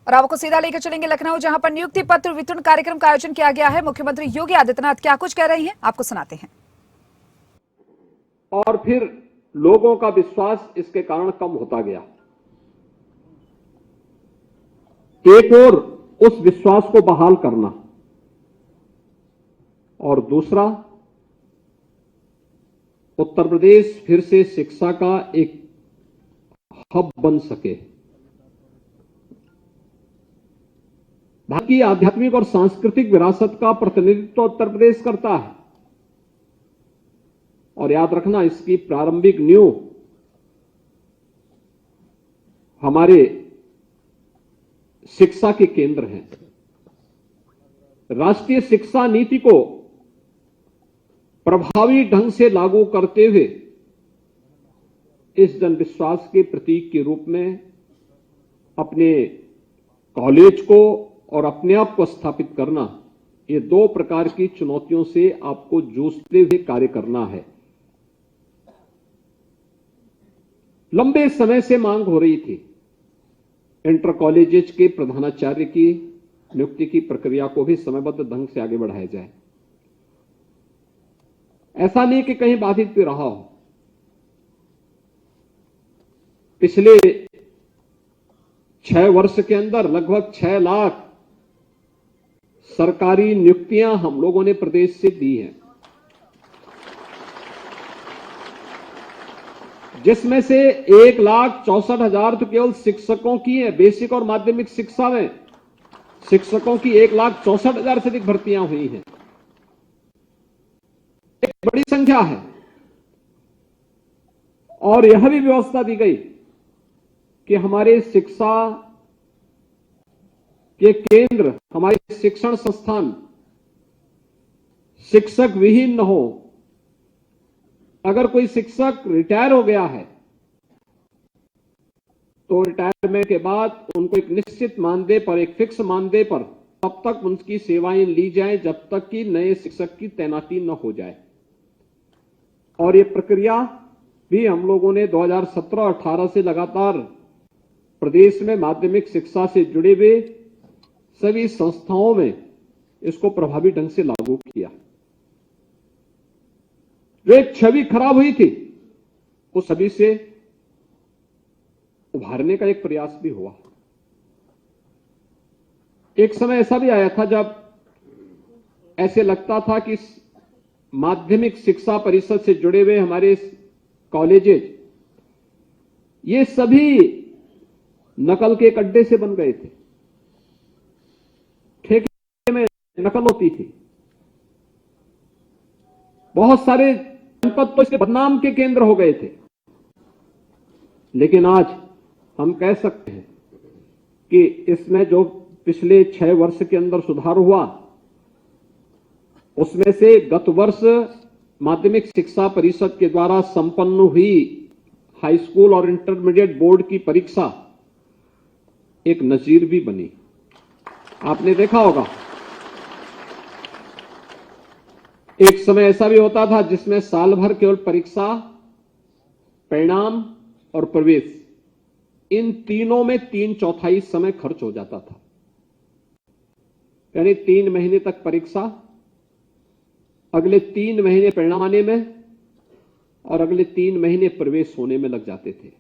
और आपको सीधा लेकर चलेंगे लखनऊ, जहां पर नियुक्ति पत्र वितरण कार्यक्रम का आयोजन किया गया है। मुख्यमंत्री योगी आदित्यनाथ क्या कुछ कह रही हैं, आपको सुनाते हैं। और फिर लोगों का विश्वास इसके कारण कम होता गया। एक और उस विश्वास को बहाल करना, और दूसरा उत्तर प्रदेश फिर से शिक्षा का एक हब बन सके। भारत की आध्यात्मिक और सांस्कृतिक विरासत का प्रतिनिधित्व उत्तर प्रदेश करता है, और याद रखना, इसकी प्रारंभिक नींव हमारे शिक्षा के केंद्र हैं। राष्ट्रीय शिक्षा नीति को प्रभावी ढंग से लागू करते हुए इस जनविश्वास के प्रतीक के रूप में अपने कॉलेज को और अपने आप को स्थापित करना, ये दो प्रकार की चुनौतियों से आपको जूझते हुए कार्य करना है। लंबे समय से मांग हो रही थी, इंटर कॉलेजेस के प्रधानाचार्य की नियुक्ति की प्रक्रिया को भी समयबद्ध ढंग से आगे बढ़ाया जाए। ऐसा नहीं कि कहीं बाधित भी रहा हो। पिछले 6 वर्ष के अंदर लगभग 6 लाख सरकारी नियुक्तियां हम लोगों ने प्रदेश से दी हैं, जिसमें से 1,64,000 तो केवल शिक्षकों की है। बेसिक और माध्यमिक शिक्षा में शिक्षकों की 1,64,000 से अधिक भर्तियां हुई हैं। एक बड़ी संख्या है। और यह भी व्यवस्था दी गई कि हमारे शिक्षा के केंद्र, हमारे शिक्षण संस्थान शिक्षक विहीन न हो। अगर कोई शिक्षक रिटायर हो गया है तो रिटायरमेंट के बाद उनको एक निश्चित मानदेय पर, एक फिक्स मानदेय पर तब तक उनकी सेवाएं ली जाएं जब तक कि नए शिक्षक की तैनाती न हो जाए। और ये प्रक्रिया भी हम लोगों ने 2017-18 से लगातार प्रदेश में माध्यमिक शिक्षा से जुड़े हुए सभी संस्थाओं में इसको प्रभावी ढंग से लागू किया। जो एक छवि खराब हुई थी, उस छवि से उभारने का एक प्रयास भी हुआ। एक समय ऐसा भी आया था जब ऐसे लगता था कि माध्यमिक शिक्षा परिषद से जुड़े हुए हमारे कॉलेजेस, ये सभी नकल के अड्डे से बन गए थे। ठेके में नकल होती थी। बहुत सारे जनपद तो इसके बदनाम के केंद्र हो गए थे। लेकिन आज हम कह सकते हैं कि इसमें जो पिछले 6 वर्ष के अंदर सुधार हुआ, उसमें से गत वर्ष माध्यमिक शिक्षा परिषद के द्वारा संपन्न हुई हाई स्कूल और इंटरमीडिएट बोर्ड की परीक्षा एक नजीर भी बनी। आपने देखा होगा, एक समय ऐसा भी होता था जिसमें साल भर केवल परीक्षा, परिणाम और प्रवेश, इन तीनों में 3/4 समय खर्च हो जाता था। यानी 3 महीने तक परीक्षा, अगले 3 महीने परिणाम आने में और अगले 3 महीने प्रवेश होने में लग जाते थे।